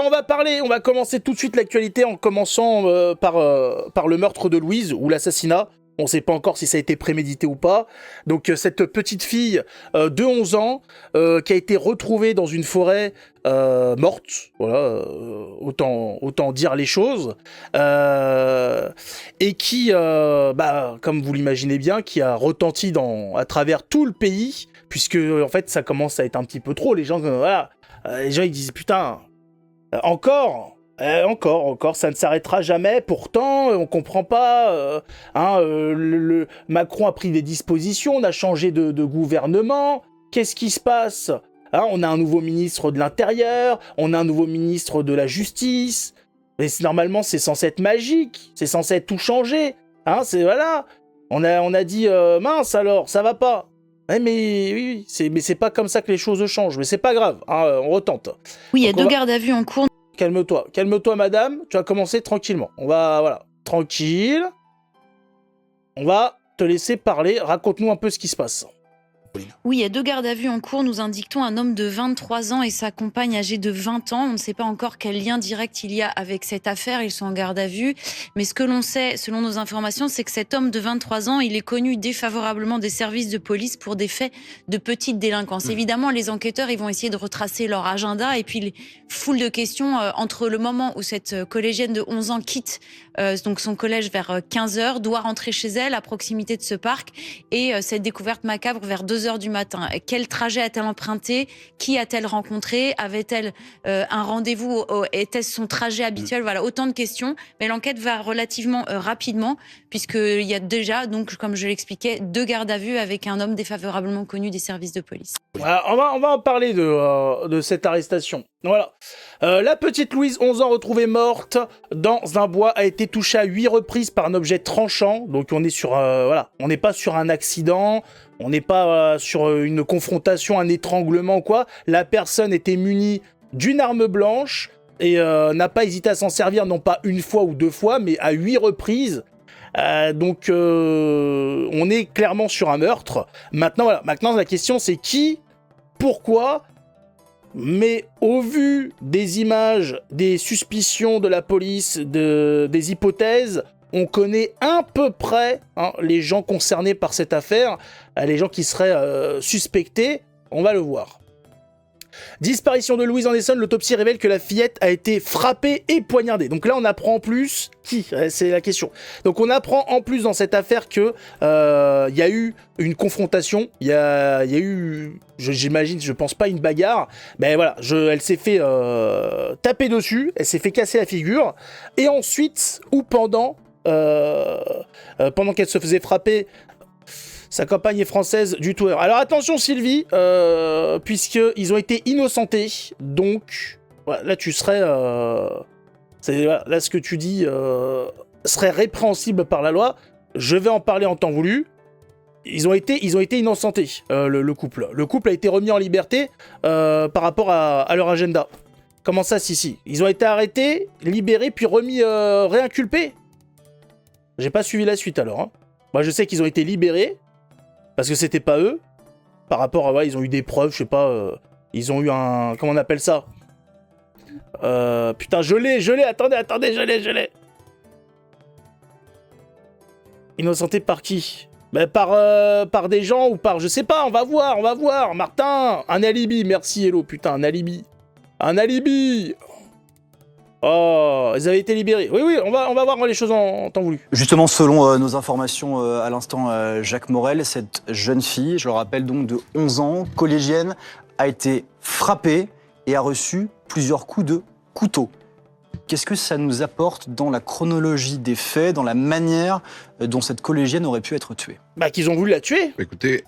on va commencer tout de suite l'actualité en commençant par le meurtre de Louise, ou l'assassinat. On ne sait pas encore si ça a été prémédité ou pas. Donc cette petite fille de 11 ans qui a été retrouvée dans une forêt morte, voilà, autant dire les choses, et qui, comme vous l'imaginez bien, qui a retenti à travers tout le pays, puisque en fait ça commence à être un petit peu trop. Les gens ils disent putain, encore, ça ne s'arrêtera jamais. Pourtant, on comprend pas. Macron a pris des dispositions, on a changé de gouvernement. Qu'est-ce qui se passe ? On a un nouveau ministre de l'Intérieur, on a un nouveau ministre de la Justice. Mais normalement, c'est censé être magique, c'est censé être tout changé. Voilà. On a dit mince alors, ça va pas. Mais c'est pas comme ça que les choses changent. Mais c'est pas grave, on retente. Oui, il y a 2 gardes à vue en cours. Calme-toi madame, tu vas commencer tranquillement. On va, voilà, tranquille. On va te laisser parler, raconte-nous un peu ce qui se passe. Oui, il y a 2 gardes à vue en cours. Nous indiquons un homme de 23 ans et sa compagne âgée de 20 ans. On ne sait pas encore quel lien direct il y a avec cette affaire. Ils sont en garde à vue. Mais ce que l'on sait, selon nos informations, c'est que cet homme de 23 ans, il est connu défavorablement des services de police pour des faits de petite délinquance. Évidemment, les enquêteurs, ils vont essayer de retracer leur agenda et puis les foules de questions entre le moment où cette collégienne de 11 ans quitte donc son collège vers 15h, doit rentrer chez elle à proximité de ce parc et cette découverte macabre vers 2h du matin. Quel trajet a-t-elle emprunté ? Qui a-t-elle rencontré ? Avait-elle un rendez-vous ? Était-ce son trajet habituel ? Voilà, autant de questions. Mais l'enquête va relativement rapidement puisqu'il y a déjà, donc, comme je l'expliquais, 2 gardes à vue avec un homme défavorablement connu des services de police. Voilà, on va en parler de cette arrestation. Voilà. La petite Louise, 11 ans, retrouvée morte dans un bois, a été touchée à 8 reprises par un objet tranchant. Donc on est sur, on n'est pas sur un accident, on n'est pas sur une confrontation, un étranglement ou quoi. La personne était munie d'une arme blanche et n'a pas hésité à s'en servir, non pas une fois ou 2 fois, mais à 8 reprises. Donc on est clairement sur un meurtre. Maintenant la question c'est qui, pourquoi, mais au vu des images, des suspicions de la police, des hypothèses, on connaît à peu près les gens concernés par cette affaire, les gens qui seraient suspectés, on va le voir. Disparition de Louise en Essonne, l'autopsie révèle que la fillette a été frappée et poignardée. Donc là, on apprend en plus qui, c'est la question. Donc on apprend en plus dans cette affaire que y a eu une confrontation, il y a eu, j'imagine, je pense pas une bagarre, mais voilà, elle s'est fait taper dessus, elle s'est fait casser la figure, et ensuite, ou pendant qu'elle se faisait frapper, sa compagne est française du tueur. Alors attention Sylvie, puisqu'ils ont été innocentés, donc voilà, là tu serais... là ce que tu dis serait répréhensible par la loi. Je vais en parler en temps voulu. Ils ont été innocentés, le couple. Le couple a été remis en liberté par rapport à leur agenda. Comment ça, si ils ont été arrêtés, libérés, puis remis réinculpés. J'ai pas suivi la suite alors. Moi je sais qu'ils ont été libérés, parce que c'était pas eux, par rapport à... ils ont eu des preuves, je sais pas... ils ont eu un... Comment on appelle ça ? Putain, je l'ai, attendez, je l'ai. Innocenté par qui ? Par des gens ou par... Je sais pas, on va voir. Martin, un alibi, merci Hello, putain, un alibi. Oh, ils avaient été libérés. Oui, on va voir les choses en temps voulu. Justement, selon nos informations à l'instant, Jacques Morel, cette jeune fille, je le rappelle donc de 11 ans, collégienne, a été frappée et a reçu plusieurs coups de couteau. Qu'est-ce que ça nous apporte dans la chronologie des faits, dans la manière dont cette collégienne aurait pu être tuée ? Qu'ils ont voulu la tuer. Écoutez,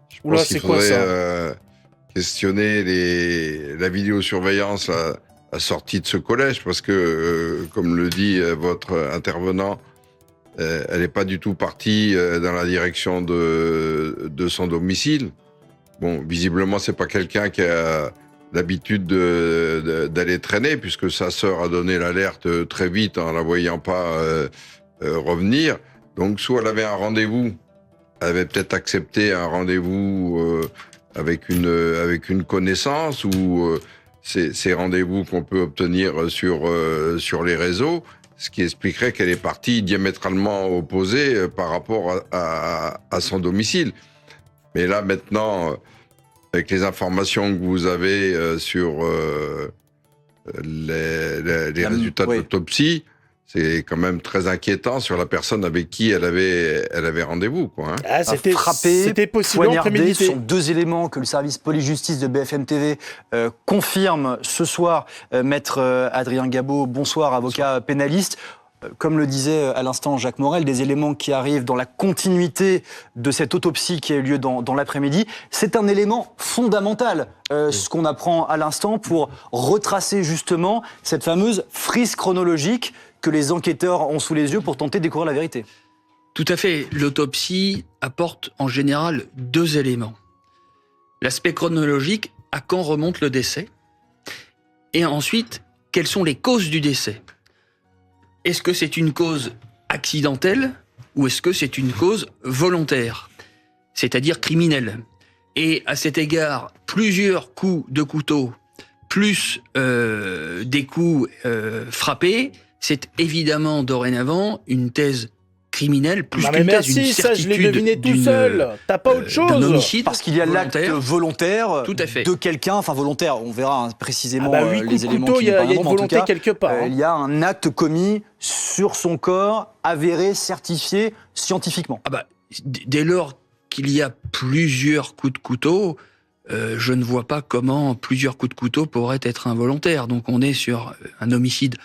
je pense qu'il faudrait questionner la vidéosurveillance à sortie de ce collège, parce que, comme le dit votre intervenant, elle n'est pas du tout partie dans la direction de son domicile. Bon, visiblement, c'est pas quelqu'un qui a l'habitude d'aller traîner, puisque sa sœur a donné l'alerte très vite en la voyant pas revenir. Donc, soit elle avait un rendez-vous, elle avait peut-être accepté un rendez-vous avec une connaissance, ou ces rendez-vous qu'on peut obtenir sur les réseaux, ce qui expliquerait qu'elle est partie diamétralement opposée par rapport à son domicile. Mais là, maintenant, avec les informations que vous avez sur les résultats de l'autopsie, c'est quand même très inquiétant sur la personne avec qui elle avait rendez-vous, quoi. C'était frappé, c'était possiblement poignardé. Ce sont 2 éléments que le service police-justice de BFM TV confirme ce soir. Maître Adrien Gabot, bonsoir, avocat pénaliste. Comme le disait à l'instant Jacques Morel, des éléments qui arrivent dans la continuité de cette autopsie qui a eu lieu dans l'après-midi. C'est un élément fondamental, ce qu'on apprend à l'instant, pour retracer justement cette fameuse frise chronologique que les enquêteurs ont sous les yeux pour tenter de découvrir la vérité. Tout à fait. L'autopsie apporte en général 2 éléments. L'aspect chronologique, à quand remonte le décès, et ensuite, quelles sont les causes du décès. Est-ce que c'est une cause accidentelle ou est-ce que c'est une cause volontaire, c'est-à-dire criminelle? Et à cet égard, plusieurs coups de couteau plus des coups frappés, c'est évidemment dorénavant une thèse criminelle plus qu'une thèse, une certitude ça je l'ai deviné tout seul. T'as pas autre chose? D'un homicide. Parce qu'il y a l'acte volontaire de quelqu'un, enfin volontaire, on verra précisément les éléments qui nous parlent. Il y a une volonté quelque part. Il y a un acte commis sur son corps, avéré, certifié scientifiquement. Dès lors qu'il y a plusieurs coups de couteau, je ne vois pas comment plusieurs coups de couteau pourraient être involontaires. Donc on est sur un homicide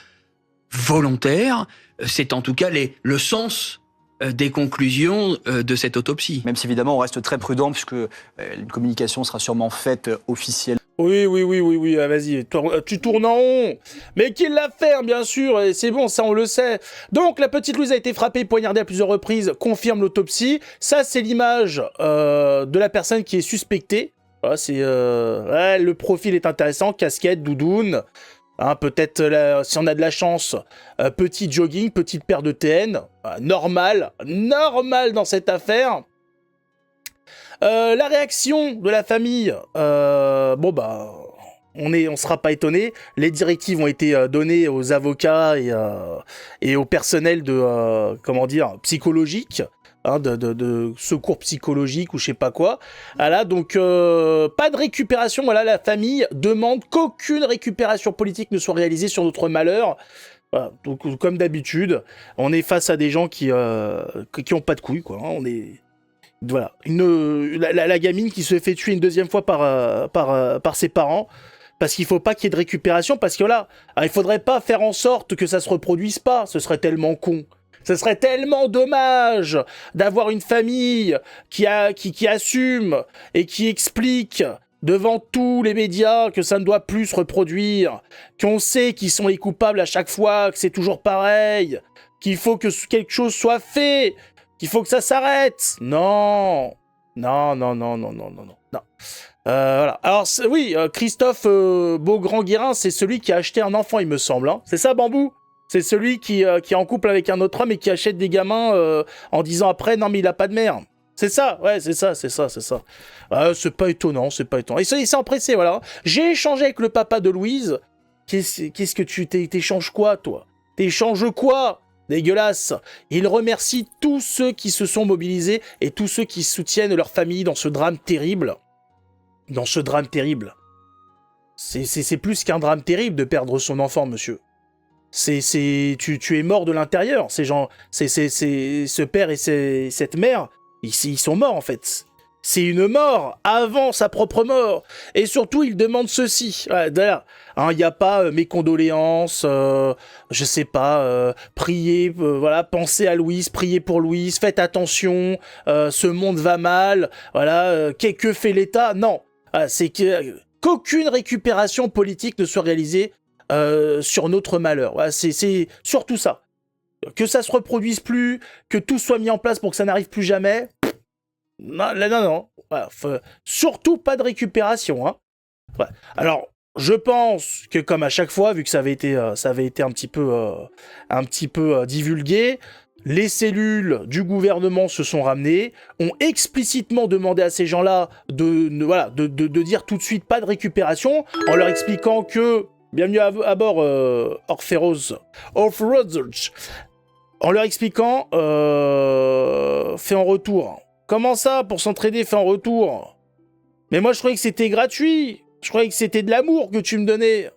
volontaire. C'est en tout cas le sens des conclusions de cette autopsie. Même si évidemment on reste très prudent puisque une communication sera sûrement faite officielle. Oui, vas-y, tu tournes en rond. Mais qu'il l'a fait, bien sûr, et c'est bon, ça on le sait. Donc la petite Louise a été frappée, poignardée à plusieurs reprises, confirme l'autopsie. Ça, c'est l'image de la personne qui est suspectée. Voilà, le profil est intéressant, casquette, doudoune. Peut-être, si on a de la chance, petit jogging, petite paire de TN. Normal dans cette affaire. La réaction de la famille, on sera pas étonné. Les directives ont été données aux avocats et au personnel psychologique, de secours psychologique ou je sais pas quoi. Voilà, donc pas de récupération. Voilà, la famille demande qu'aucune récupération politique ne soit réalisée sur notre malheur. Voilà, donc comme d'habitude, on est face à des gens qui ont pas de couilles, quoi. On est Voilà, la gamine qui se fait tuer une deuxième fois par ses parents, parce qu'il faut pas qu'il y ait de récupération, parce que là, il faudrait pas faire en sorte que ça se reproduise pas, ce serait tellement con. Ce serait tellement dommage d'avoir une famille qui assume et qui explique devant tous les médias que ça ne doit plus se reproduire, qu'on sait qui sont les coupables à chaque fois, que c'est toujours pareil, qu'il faut que quelque chose soit fait, qu'il faut que ça s'arrête. Non. Voilà. Alors, Christophe Beaugrand-Guérin, c'est celui qui a acheté un enfant, il me semble. Hein. C'est ça, Bambou ? C'est celui qui est en couple avec un autre homme et qui achète des gamins en disant après, non mais il a pas de mère. C'est ça, ouais, c'est ça. C'est pas étonnant. Il s'est empressé, voilà. J'ai échangé avec le papa de Louise. Qu'est-ce que tu t'échanges quoi, toi ? T'échanges quoi ? Dégueulasse. Il remercie tous ceux qui se sont mobilisés et tous ceux qui soutiennent leur famille dans ce drame terrible. C'est plus qu'un drame terrible de perdre son enfant, monsieur. Tu es mort de l'intérieur. Ces gens, ce père et cette mère, ils sont morts en fait. C'est une mort avant sa propre mort. Et surtout, il demande ceci. D'ailleurs, il n'y a pas mes condoléances, je sais pas, priez, pensez à Louise, priez pour Louise, faites attention, ce monde va mal, voilà, que fait l'État ? Non, c'est qu'aucune récupération politique ne soit réalisée sur notre malheur. Voilà, c'est surtout ça. Que ça se reproduise plus, que tout soit mis en place pour que ça n'arrive plus jamais. Non. Voilà, surtout pas de récupération. Hein. Ouais. Alors, je pense que comme à chaque fois, vu que ça avait été un petit peu divulgué, les cellules du gouvernement se sont ramenées, ont explicitement demandé à ces gens-là de dire tout de suite pas de récupération, en leur expliquant que, bienvenue à bord, Orpheros, en leur expliquant, fait en retour. Comment ça, pour s'entraider, fait en retour? Mais moi, je croyais que c'était gratuit. Je croyais que c'était de l'amour que tu me donnais.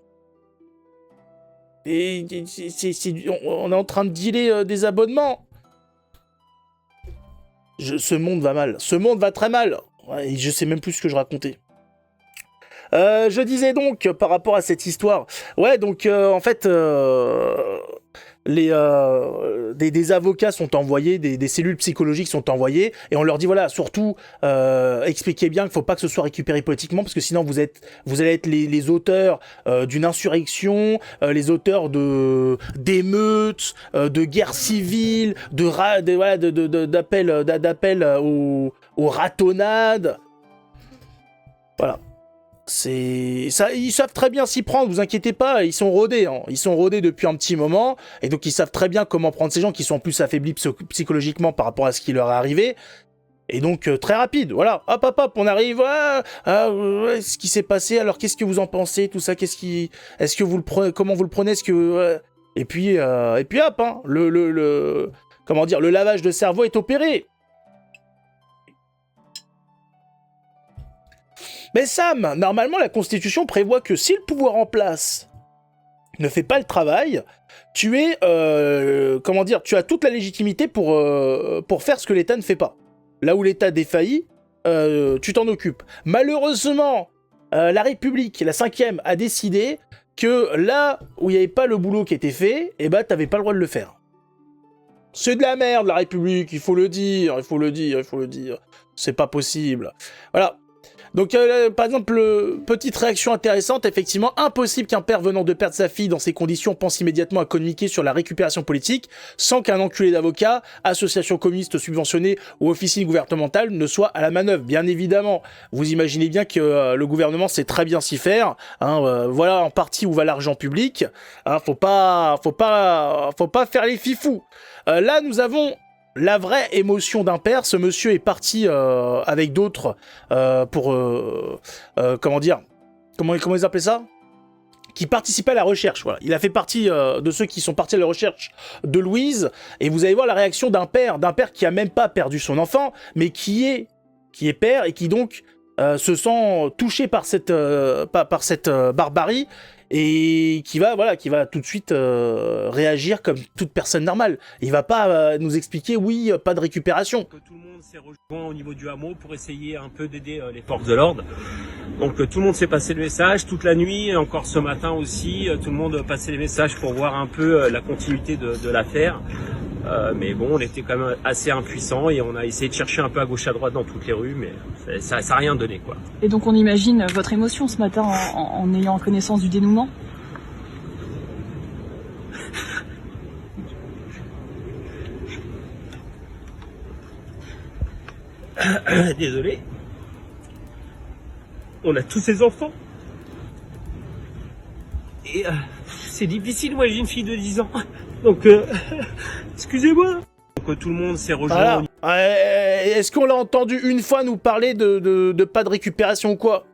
Et on est en train de dealer des abonnements. Ce monde va mal. Ce monde va très mal. Ouais, et je sais même plus ce que je racontais. Je disais donc, par rapport à cette histoire... Ouais, donc, en fait... des avocats sont envoyés, des cellules psychologiques sont envoyées, et on leur dit voilà, surtout expliquez bien qu'il faut pas que ce soit récupéré politiquement, parce que sinon vous allez être les auteurs d'une insurrection, les auteurs d'émeutes, de guerres civiles, d'appels aux ratonnades. Voilà. C'est ça, ils savent très bien s'y prendre, vous inquiétez pas, ils sont rodés, hein. Ils sont rodés depuis un petit moment, et donc ils savent très bien comment prendre ces gens qui sont plus affaiblis psychologiquement par rapport à ce qui leur est arrivé, et donc très rapide, voilà, hop, on arrive, ce qui s'est passé, alors qu'est-ce que vous en pensez, tout ça, est-ce que vous le prenez, comment vous le prenez, et puis hop, hein, comment dire, le lavage de cerveau est opéré. Mais Sam, normalement, la Constitution prévoit que si le pouvoir en place ne fait pas le travail, tu es, tu as toute la légitimité pour faire ce que l'État ne fait pas. Là où l'État défaillit, tu t'en occupes. Malheureusement, la République, la 5e, a décidé que là où il n'y avait pas le boulot qui était fait, eh ben, t'avais pas le droit de le faire. C'est de la merde, la République, il faut le dire. C'est pas possible. Voilà. Donc, par exemple, petite réaction intéressante, effectivement, impossible qu'un père venant de perdre sa fille dans ces conditions pense immédiatement à communiquer sur la récupération politique sans qu'un enculé d'avocat, association communiste subventionnée ou officine gouvernementale ne soit à la manœuvre. Bien évidemment, vous imaginez bien que le gouvernement sait très bien s'y faire. Hein, voilà en partie où va l'argent public. Hein, faut pas faire les fifous. Là, nous avons la vraie émotion d'un père. Ce monsieur est parti avec d'autres pour comment ils appelaient ça, qui participaient à la recherche. Voilà, il a fait partie de ceux qui sont partis à la recherche de Louise. Et vous allez voir la réaction d'un père qui a même pas perdu son enfant, mais qui est père et qui donc se sent touché par cette barbarie. Et qui va tout de suite réagir comme toute personne normale. Il va pas nous expliquer oui, pas de récupération. Que tout le monde s'est rejoint au niveau du hameau pour essayer un peu d'aider les forces de l'ordre. Donc tout le monde s'est passé le message toute la nuit, et encore ce matin aussi, tout le monde passait les messages pour voir un peu la continuité de l'affaire. Mais bon, on était quand même assez impuissants et on a essayé de chercher un peu à gauche à droite dans toutes les rues, mais ça n'a rien donné, quoi. Et donc on imagine votre émotion ce matin en ayant connaissance du dénouement. Désolé. On a tous ces enfants. Et c'est difficile, moi j'ai une fille de 10 ans. Donc, excusez-moi. Donc tout le monde s'est rejoint. Voilà. Est-ce qu'on l'a entendu une fois nous parler de pas de récupération ou quoi?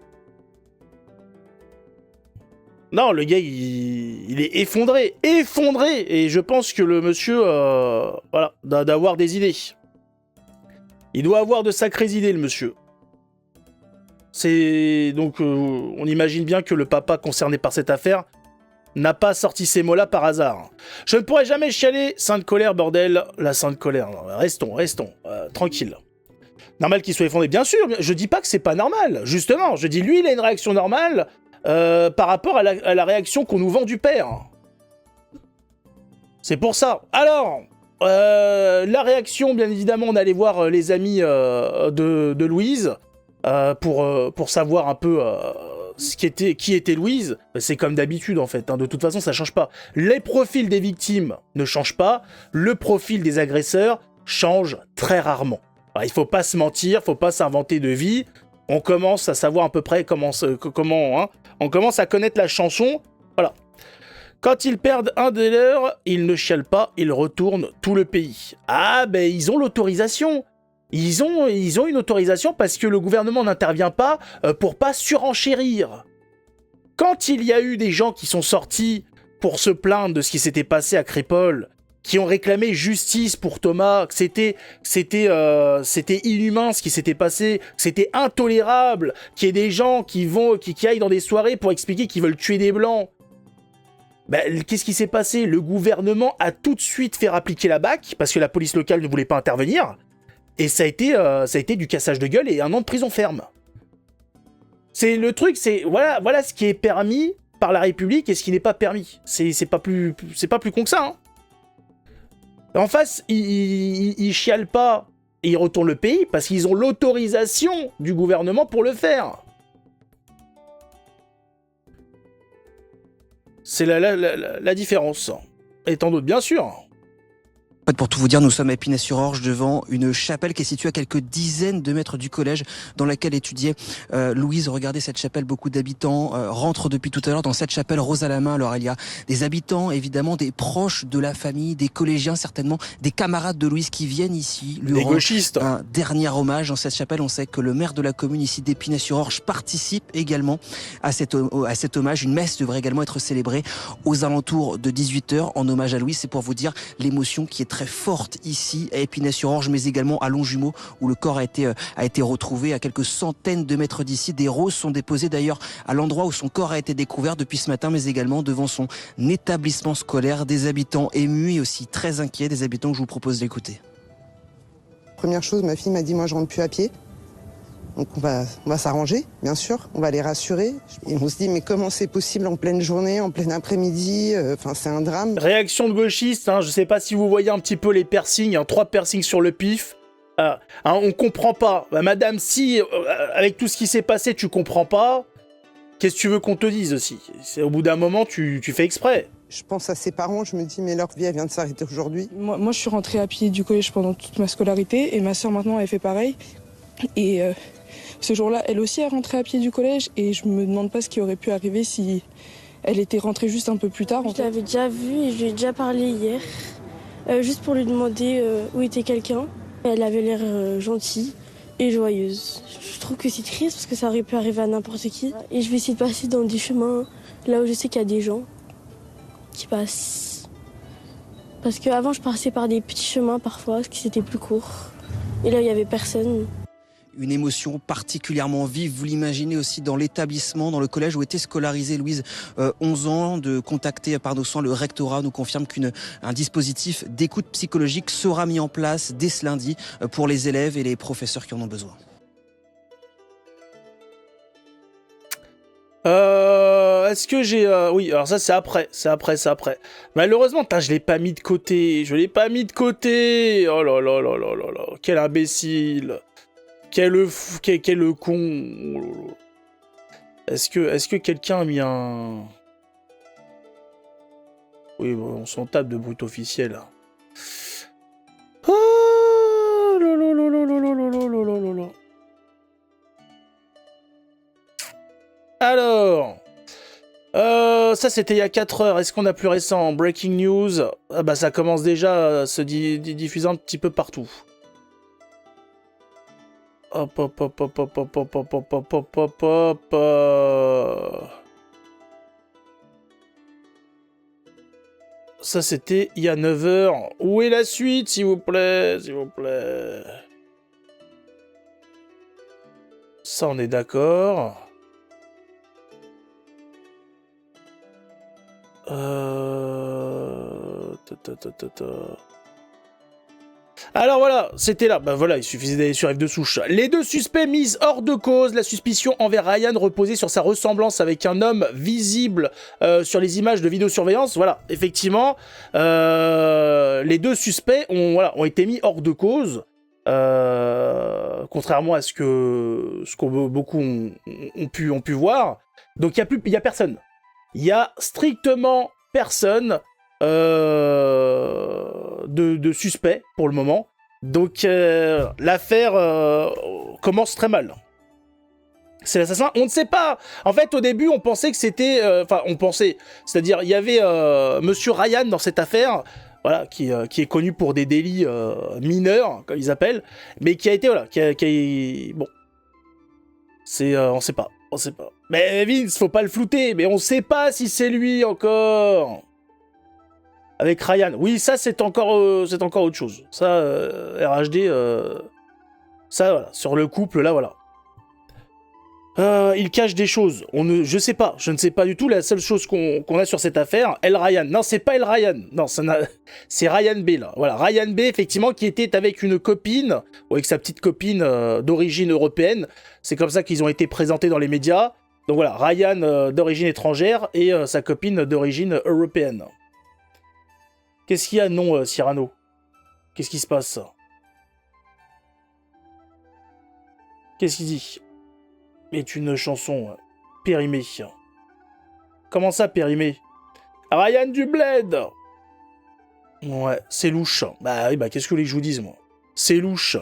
Non, le gars, il est effondré. Et je pense que le monsieur, d'avoir des idées. Il doit avoir de sacrées idées, le monsieur. C'est donc, on imagine bien que le papa concerné par cette affaire n'a pas sorti ces mots-là par hasard. Je ne pourrai jamais chialer, sainte colère, bordel. La sainte colère. Restons, tranquille. Normal qu'il soit effondré, bien sûr. Je dis pas que c'est pas normal. Justement, je dis lui, il a une réaction normale par rapport à la réaction qu'on nous vend du père. C'est pour ça. Alors, la réaction, bien évidemment, on allait voir les amis de Louise pour savoir un peu qui était Louise. C'est comme d'habitude en fait, hein. De toute façon ça change pas. Les profils des victimes ne changent pas, le profil des agresseurs change très rarement. Alors, il faut pas se mentir, faut pas s'inventer de vie. On commence à savoir à peu près comment on commence à connaître la chanson. Voilà. Quand ils perdent un des leurs, ils ne chialent pas, ils retournent tout le pays. Ah, ben ils ont l'autorisation. Ils ont une autorisation parce que le gouvernement n'intervient pas pour pas surenchérir. Quand il y a eu des gens qui sont sortis pour se plaindre de ce qui s'était passé à Crépol, qui ont réclamé justice pour Thomas, que c'était inhumain ce qui s'était passé, que c'était intolérable, qu'il y ait des gens qui aillent dans des soirées pour expliquer qu'ils veulent tuer des blancs. Ben, qu'est-ce qui s'est passé? Le gouvernement a tout de suite fait appliquer la BAC, parce que la police locale ne voulait pas intervenir, et ça a été du cassage de gueule et 1 an de prison ferme. C'est le truc, c'est voilà ce qui est permis par la République et ce qui n'est pas permis. C'est pas plus con que ça. Hein. En face, ils chialent pas et ils retournent le pays parce qu'ils ont l'autorisation du gouvernement pour le faire. C'est la différence. Et tant d'autres, bien sûr. En fait, pour tout vous dire, nous sommes à Épinay-sur-Orge devant une chapelle qui est située à quelques dizaines de mètres du collège dans laquelle étudiait Louise. Regardez cette chapelle, beaucoup d'habitants rentrent depuis tout à l'heure dans cette chapelle rose à la main. Alors il y a des habitants, évidemment, des proches de la famille, des collégiens certainement, des camarades de Louise qui viennent ici lui rendre un dernier hommage. Dans cette chapelle, on sait que le maire de la commune ici d'Épinay-sur-Orge participe également à cet hommage. Une messe devrait également être célébrée aux alentours de 18h en hommage à Louise. C'est pour vous dire l'émotion qui est très forte ici à Épinay-sur-Orge, mais également à Longjumeau où le corps a été retrouvé à quelques centaines de mètres d'ici. Des roses sont déposées d'ailleurs à l'endroit où son corps a été découvert depuis ce matin, mais également devant son établissement scolaire. Des habitants émus et aussi très inquiets, des habitants que je vous propose d'écouter. Première chose, ma fille m'a dit moi je rentre plus à pied. Donc on va s'arranger, bien sûr, on va les rassurer. Et on se dit mais comment c'est possible en pleine journée, en plein après-midi, c'est un drame. Réaction de gauchiste, hein, je sais pas si vous voyez un petit peu les piercings, 3 piercings sur le pif. On comprend pas. Bah, madame, si avec tout ce qui s'est passé tu comprends pas, qu'est-ce que tu veux qu'on te dise aussi? Au bout d'un moment tu fais exprès. Je pense à ses parents, je me dis mais leur vie elle vient de s'arrêter aujourd'hui. Moi je suis rentrée à pied du collège pendant toute ma scolarité et ma soeur maintenant elle fait pareil. Et ce jour-là, elle aussi est rentrée à pied du collège et je me demande pas ce qui aurait pu arriver si elle était rentrée juste un peu plus tard. Je l'avais déjà vue et je lui ai déjà parlé hier, juste pour lui demander où était quelqu'un. Elle avait l'air gentille et joyeuse. Je trouve que c'est triste parce que ça aurait pu arriver à n'importe qui. Et je vais essayer de passer dans des chemins là où je sais qu'il y a des gens qui passent. Parce qu'avant, je passais par des petits chemins parfois, parce que c'était plus court. Et là, il n'y avait personne. Une émotion particulièrement vive, vous l'imaginez aussi dans l'établissement, dans le collège où était scolarisée Louise, 11 ans, de contacter par nos soins le rectorat nous confirme qu'un dispositif d'écoute psychologique sera mis en place dès ce lundi pour les élèves et les professeurs qui en ont besoin. Est-ce que j'ai... Oui, alors ça c'est après. Malheureusement, je l'ai pas mis de côté. Oh là là là là là là. Quel imbécile. Quel con. Est-ce que quelqu'un a mis un... Oui, bon, on s'en tape de brut officiel. Oh là là là là là là là là là là. Alors... ça c'était il y a 4 heures. Est-ce qu'on a plus récent? Breaking news. Ah bah ça commence déjà à se diffuser un petit peu partout. Hop hop hop hop hop hop hop hop hop hop hop hop. Ça c'était il y a 9 heures. Où est la suite, s'il vous plaît? Ça on est d'accord. Alors voilà, c'était là. Bah voilà, il suffisait d'aller sur F de souche. Les 2 suspects mis hors de cause. La suspicion envers Ryan reposait sur sa ressemblance avec un homme visible sur les images de vidéosurveillance. Voilà, effectivement, les 2 suspects ont été mis hors de cause. Contrairement à ce que beaucoup ont pu voir. Donc il y a personne. Il y a strictement personne de suspect pour le moment. Donc l'affaire commence très mal. C'est l'assassin. On ne sait pas. En fait, au début, on pensait que c'était... Enfin, on pensait. C'est-à-dire, il y avait Monsieur Ryan dans cette affaire, voilà, qui est connu pour des délits mineurs, comme ils appellent, mais qui a été... Voilà, bon. C'est... on sait pas. On sait pas. Mais Vince, faut pas le flouter. Mais on sait pas si c'est lui encore. Avec Ryan. Oui, ça, c'est encore autre chose. Ça, RHD... ça, voilà. Sur le couple, là, voilà. Il cache des choses. Je sais pas. Je ne sais pas du tout. La seule chose qu'on a sur cette affaire, El Ryan. Non, c'est pas El Ryan. Non, c'est Ryan B, là. Voilà, Ryan B, effectivement, qui était avec une copine, ou avec sa petite copine d'origine européenne. C'est comme ça qu'ils ont été présentés dans les médias. Donc voilà, Ryan d'origine étrangère et sa copine d'origine européenne. Qu'est-ce qu'il y a, non, Cyrano? Qu'est-ce qui se passe? Qu'est-ce qu'il dit? Est une chanson périmée. Comment ça, périmée? Ryan du Bled. Ouais, c'est louche. Bah oui, bah qu'est-ce que vous voulez que je vous dise, moi? C'est louche.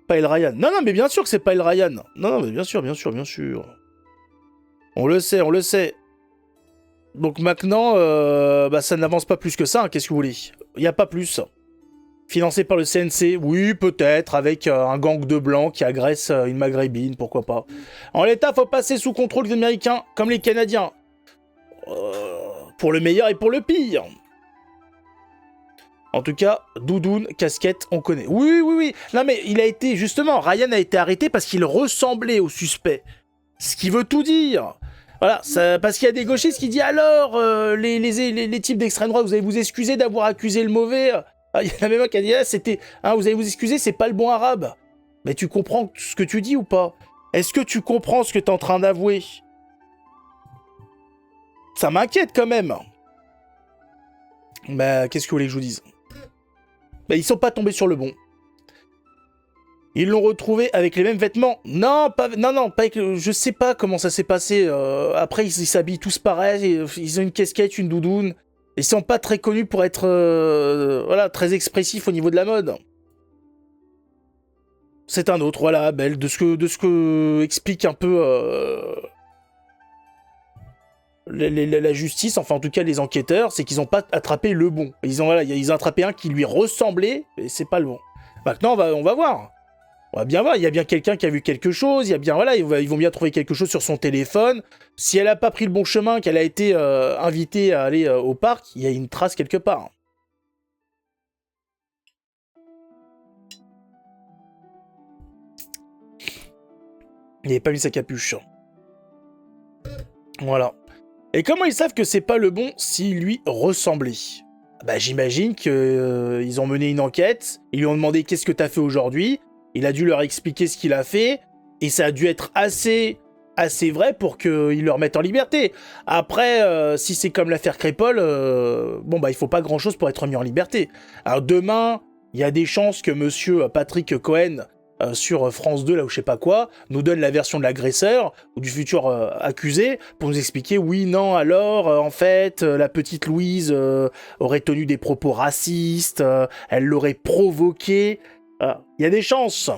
Pas El Ryan. Non, mais bien sûr que c'est pas El Ryan. Non, mais bien sûr. On le sait. Donc maintenant, bah ça n'avance pas plus que ça, hein, qu'est-ce que vous voulez? Il n'y a pas plus. Financé par le CNC, oui, peut-être, avec un gang de blancs qui agresse une maghrébine, pourquoi pas. En l'état, faut passer sous contrôle des Américains, comme les Canadiens. Pour le meilleur et pour le pire. En tout cas, doudoune, casquette, on connaît. Oui. Non mais il a été, justement, Ryan a été arrêté parce qu'il ressemblait au suspect. Ce qui veut tout dire. Voilà, parce qu'il y a des gauchistes qui disent alors, les types d'extrême droite, vous allez vous excuser d'avoir accusé le mauvais. Il y en a même un qui a dit, c'était, vous allez vous excuser, c'est pas le bon arabe. Mais tu comprends ce que tu dis ou pas? Est-ce que tu comprends ce que t'es en train d'avouer? Ça m'inquiète quand même. Bah, qu'est-ce que vous voulez que je vous dise? Bah, ils sont pas tombés sur le bon. Ils l'ont retrouvé avec les mêmes vêtements. Non, pas avec... Je sais pas comment ça s'est passé. Après, ils s'habillent tous pareil. Ils ont une casquette, une doudoune. Ils sont pas très connus pour être voilà, très expressifs au niveau de la mode. C'est un autre, voilà, Abel, de ce que explique un peu la justice, enfin en tout cas les enquêteurs, c'est qu'ils ont pas attrapé le bon. Ils ont attrapé un qui lui ressemblait, et c'est pas le bon. Maintenant, on va voir. On va bien voir, il y a bien quelqu'un qui a vu quelque chose, il y a bien, voilà, ils vont bien trouver quelque chose sur son téléphone. Si elle a pas pris le bon chemin, qu'elle a été invitée à aller au parc, il y a une trace quelque part. Il n'avait pas mis sa capuche. Voilà. Et comment ils savent que c'est pas le bon s'il lui ressemblait? Bah j'imagine qu'ils ont mené une enquête, ils lui ont demandé qu'est-ce que t'as fait aujourd'hui. Il a dû leur expliquer ce qu'il a fait, et ça a dû être assez vrai pour qu'ils le remettent en liberté. Après, si c'est comme l'affaire Crépol, bon bah il faut pas grand-chose pour être mis en liberté. Alors demain, il y a des chances que monsieur Patrick Cohen, sur France 2, là ou je sais pas quoi, nous donne la version de l'agresseur, ou du futur accusé, pour nous expliquer, oui, non, alors, en fait, la petite Louise aurait tenu des propos racistes, elle l'aurait provoqué. Il y a des chances.